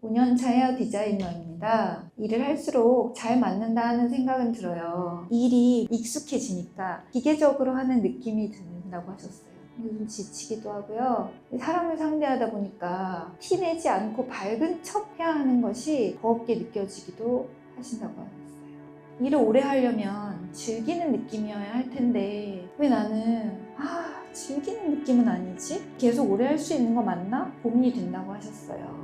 5년차 헤어 디자이너입니다. 일을 할수록 잘 맞는다 하는 생각은 들어요. 일이 익숙해지니까 기계적으로 하는 느낌이 든다고 하셨어요. 요즘 지치기도 하고요. 사람을 상대하다 보니까 티내지 않고 밝은 척 해야 하는 것이 버겁게 느껴지기도 하신다고 하셨어요. 일을 오래 하려면 즐기는 느낌이어야 할 텐데 왜 나는 즐기는 느낌은 아니지? 계속 오래 할 수 있는 거 맞나? 고민이 된다고 하셨어요.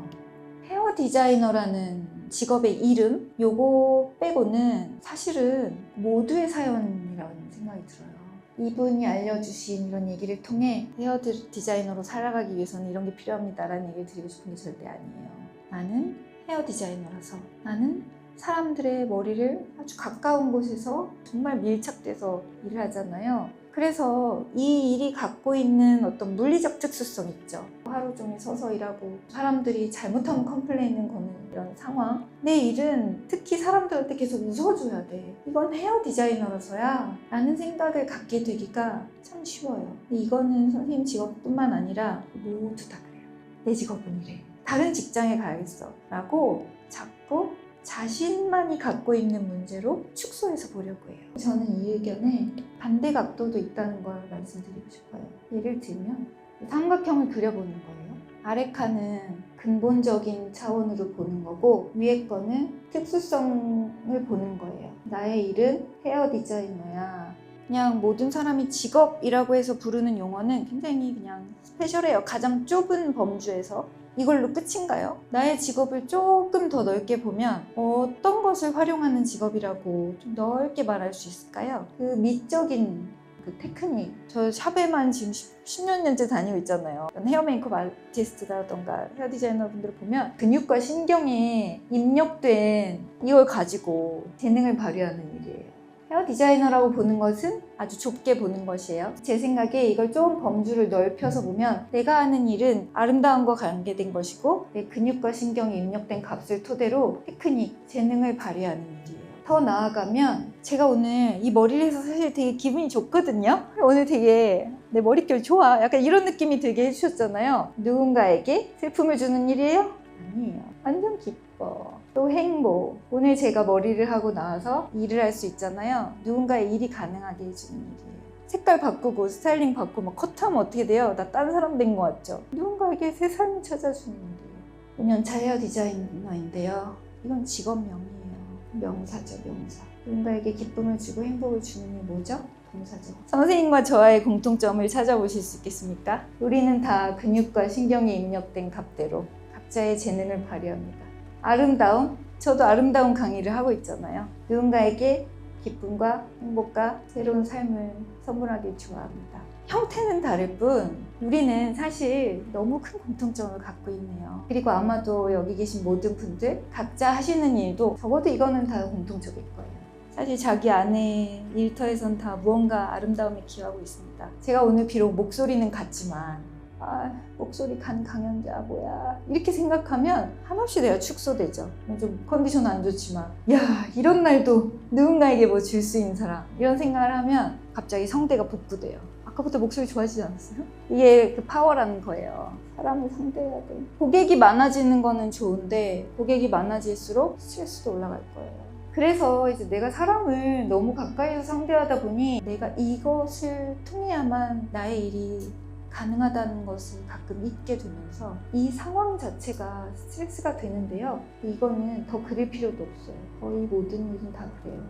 헤어 디자이너라는 직업의 이름? 요거 빼고는 사실은 모두의 사연이라는 생각이 들어요. 이분이 알려주신 이런 얘기를 통해 헤어 디자이너로 살아가기 위해서는 이런 게 필요합니다라는 얘기를 드리고 싶은 게 절대 아니에요. 나는 헤어 디자이너라서 나는 사람들의 머리를 아주 가까운 곳에서 정말 밀착돼서 일을 하잖아요. 그래서 이 일이 갖고 있는 어떤 물리적 특수성 있죠. 하루 종일 서서 일하고 사람들이 잘못하면 컴플레인을 거는 이런 상황. 내 일은 특히 사람들한테 계속 웃어줘야 돼. 이건 헤어 디자이너라서야 라는 생각을 갖게 되기가 참 쉬워요. 근데 이거는 선생님 직업뿐만 아니라 모두 다 그래요. 내 직업은 이래. 다른 직장에 가야겠어 라고 자꾸 자신만이 갖고 있는 문제로 축소해서 보려고 해요. 저는 이 의견에 반대 각도도 있다는 걸 말씀드리고 싶어요. 예를 들면 삼각형을 그려보는 거예요. 아래 칸은 근본적인 차원으로 보는 거고 위에 거는 특수성을 보는 거예요. 나의 일은 헤어 디자이너야. 그냥 모든 사람이 직업이라고 해서 부르는 용어는 굉장히 그냥 스페셜해요. 가장 좁은 범주에서. 이걸로 끝인가요? 나의 직업을 조금 더 넓게 보면 어떤 것을 활용하는 직업이라고 좀 넓게 말할 수 있을까요? 그 미적인 그 테크닉. 저 샵에만 지금 10몇 년째 다니고 있잖아요. 헤어 메이크업 아티스트라던가 헤어 디자이너 분들을 보면 근육과 신경에 입력된 이걸 가지고 재능을 발휘하는 일이에요. 헤어 디자이너라고 보는 것은 아주 좁게 보는 것이에요. 제 생각에 이걸 좀 범주를 넓혀서 보면 내가 하는 일은 아름다움과 관계된 것이고 내 근육과 신경이 입력된 값을 토대로 테크닉, 재능을 발휘하는 일이에요. 더 나아가면 제가 오늘 이 머리를 해서 사실 되게 기분이 좋거든요. 오늘 되게 내 머릿결 좋아. 약간 이런 느낌이 들게 해주셨잖아요. 누군가에게 슬픔을 주는 일이에요? 아니에요. 완전 기뻐. 또 행복. 오늘 제가 머리를 하고 나와서 일을 할 수 있잖아요. 누군가의 일이 가능하게 해주는 일이에요. 색깔 바꾸고 스타일링 바꾸고 막 컷하면 어떻게 돼요? 나 딴 사람 된 것 같죠? 누군가에게 새 삶을 찾아주는 일이에요. 5년차 헤어 디자이너인데요. 이건 직업명이에요. 명사죠, 명사. 누군가에게 기쁨을 주고 행복을 주는 게 뭐죠? 동사죠. 선생님과 저와의 공통점을 찾아보실 수 있겠습니까? 우리는 다 근육과 신경이 입력된 값대로 각자의 재능을 발휘합니다. 아름다움? 저도 아름다운 강의를 하고 있잖아요. 누군가에게 기쁨과 행복과 새로운 삶을 선물하길 좋아합니다. 형태는 다를 뿐 우리는 사실 너무 큰 공통점을 갖고 있네요. 그리고 아마도 여기 계신 모든 분들 각자 하시는 일도 적어도 이거는 다 공통적일 거예요. 사실 자기 안에 일터에선 다 무언가 아름다움에 기여하고 있습니다. 제가 오늘 비록 목소리는 같지만 목소리 간 강연자 뭐야 이렇게 생각하면 한없이 내가 축소되죠. 좀 컨디션 안 좋지만 야 이런 날도 누군가에게 뭐 줄 수 있는 사람 이런 생각을 하면 갑자기 성대가 복구돼요. 아까부터 목소리 좋아지지 않았어요? 이게 그 파워라는 거예요. 사람을 상대해야 돼. 고객이 많아지는 거는 좋은데 고객이 많아질수록 스트레스도 올라갈 거예요. 그래서 이제 내가 사람을 너무 가까이서 상대하다 보니 내가 이것을 통해야만 나의 일이 가능하다는 것을 가끔 잊게 되면서 이 상황 자체가 스트레스가 되는데요. 이거는 더 그릴 필요도 없어요. 거의 모든 일은 다 그래요.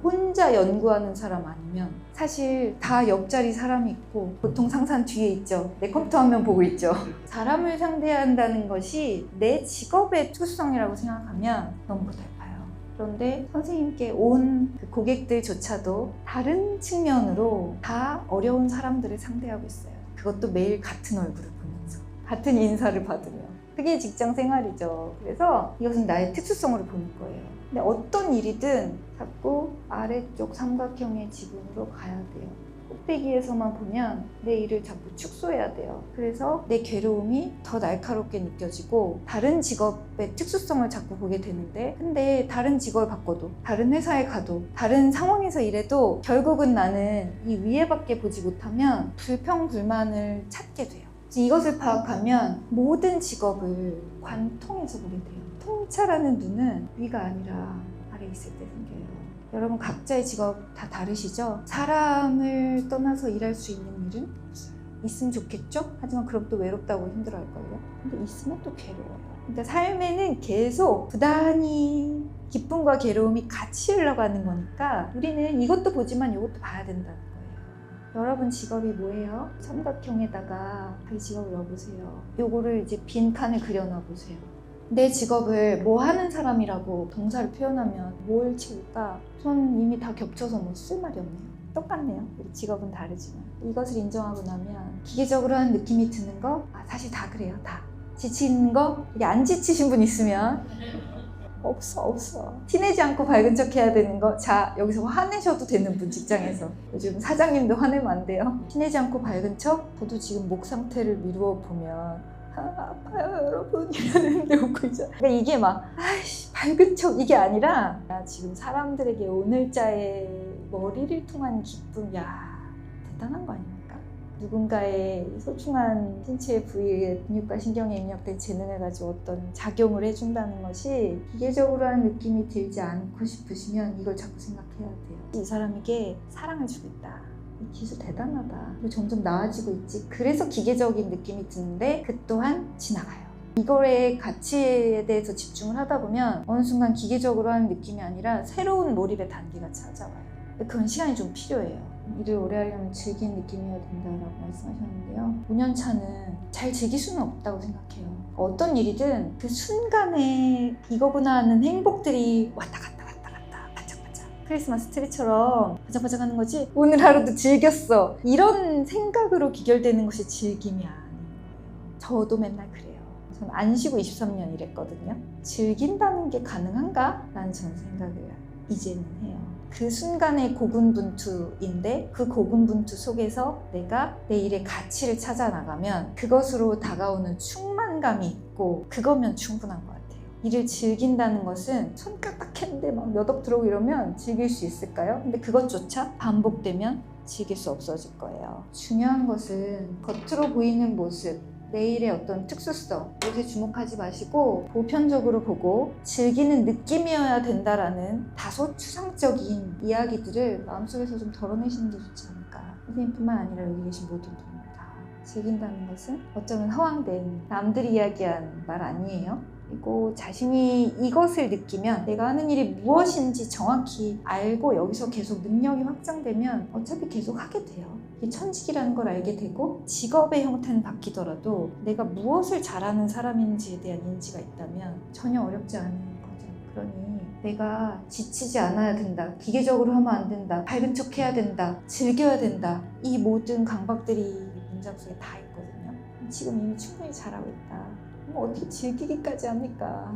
혼자 연구하는 사람 아니면 사실 다 옆자리 사람이 있고 보통 상사 뒤에 있죠. 내 컴퓨터 화면 보고 있죠. 사람을 상대한다는 것이 내 직업의 특수성이라고 생각하면 너무 고달파요. 그런데 선생님께 온 그 고객들조차도 다른 측면으로 다 어려운 사람들을 상대하고 있어요. 그것도 매일 같은 얼굴을 보면서 같은 인사를 받으며 그게 직장 생활이죠. 그래서 이것은 나의 특수성으로 보는 거예요. 근데 어떤 일이든 자꾸 아래쪽 삼각형의 지붕으로 가야 돼요. 꼭대기에서만 보면 내 일을 자꾸 축소해야 돼요. 그래서 내 괴로움이 더 날카롭게 느껴지고 다른 직업의 특수성을 자꾸 보게 되는데 근데 다른 직업을 바꿔도 다른 회사에 가도 다른 상황에서 일해도 결국은 나는 이 위에밖에 보지 못하면 불평불만을 찾게 돼요. 이것을 파악하면 모든 직업을 관통해서 보게 돼요. 통찰하는 눈은 위가 아니라 아래 있을 때 생겨요. 여러분 각자의 직업 다 다르시죠? 사람을 떠나서 일할 수 있는 일은 없어요. 있으면 좋겠죠? 하지만 그럼 또 외롭다고 힘들어할걸요? 근데 있으면 또 괴로워요. 그러니까 삶에는 계속 부단히 기쁨과 괴로움이 같이 흘러가는 거니까 우리는 이것도 보지만 이것도 봐야 된다는 거예요. 여러분 직업이 뭐예요? 삼각형에다가 자기 직업을 넣어보세요. 요거를 이제 빈 칸을 그려놔 보세요. 내 직업을 뭐 하는 사람이라고 동사를 표현하면 뭘 채울까? 전 이미 다 겹쳐서 뭐 쓸 말이 없네요. 똑같네요. 우리 직업은 다르지만 이것을 인정하고 나면 기계적으로 하는 느낌이 드는 거 사실 다 그래요. 다 지치는 거 이게 안 지치신 분 있으면 없어. 티내지 않고 밝은 척 해야 되는 거. 자, 여기서 화내셔도 되는 분 직장에서 요즘 사장님도 화내면 안 돼요. 티내지 않고 밝은 척. 저도 지금 목 상태를 미루어 보면 아파요 여러분 이러는데 웃고 있잖아. 그러니까 이게 막 아이씨 밝은 척 이게 아니라 나 지금 사람들에게 오늘자의 머리를 통한 기쁨. 야 대단한 거 아닙니까? 누군가의 소중한 신체의 부위에 근육과 신경에 입력된 재능을 가지고 어떤 작용을 해준다는 것이 기계적으로 하는 느낌이 들지 않고 싶으시면 이걸 자꾸 생각해야 돼요. 이 사람에게 사랑을 주겠다. 이 기술 대단하다. 그리고 점점 나아지고 있지. 그래서 기계적인 느낌이 드는데 그 또한 지나가요. 이거의 가치에 대해서 집중을 하다 보면 어느 순간 기계적으로 하는 느낌이 아니라 새로운 몰입의 단계가 찾아와요. 그런 시간이 좀 필요해요. 일을 오래 하려면 즐기는 느낌이어야 된다라고 말씀하셨는데요. 5년 차는 잘 즐길 수는 없다고 생각해요. 어떤 일이든 그 순간에 이거구나 하는 행복들이 왔다 갔다 반짝반짝. 크리스마스 트리처럼 반짝반짝 하는 거지 오늘 하루도 즐겼어. 이런 생각으로 기결되는 것이 즐김이 아닌 거예요. 저도 맨날 그래요. 전 안 쉬고 23년 일했거든요. 즐긴다는 게 가능한가? 라는 저는 생각을 이제는 해요. 그 순간의 고군분투인데 그 고군분투 속에서 내가 내 일의 가치를 찾아 나가면 그것으로 다가오는 충만감이 있고 그거면 충분한 것 같아요. 일을 즐긴다는 것은 손가락 했는데 막 몇 억 들어오고 이러면 즐길 수 있을까요? 근데 그것조차 반복되면 즐길 수 없어질 거예요. 중요한 것은 겉으로 보이는 모습, 내일의 어떤 특수성, 여기에 주목하지 마시고 보편적으로 보고 즐기는 느낌이어야 된다라는 다소 추상적인 이야기들을 마음속에서 좀 덜어내시는 게 좋지 않을까. 선생님뿐만 아니라 여기 계신 모든 분들 다 즐긴다는 것은 어쩌면 허황된 남들이 이야기한 말 아니에요. 그리고 자신이 이것을 느끼면 내가 하는 일이 무엇인지 정확히 알고 여기서 계속 능력이 확장되면 어차피 계속 하게 돼요. 이 천직이라는 걸 알게 되고 직업의 형태는 바뀌더라도 내가 무엇을 잘하는 사람인지에 대한 인지가 있다면 전혀 어렵지 않은 거죠. 그러니 내가 지치지 않아야 된다. 기계적으로 하면 안 된다. 밝은 척 해야 된다. 즐겨야 된다. 이 모든 강박들이 문장 속에 다 있거든요. 지금 이미 충분히 잘하고 있다. 뭐 어떻게 즐기기까지 합니까?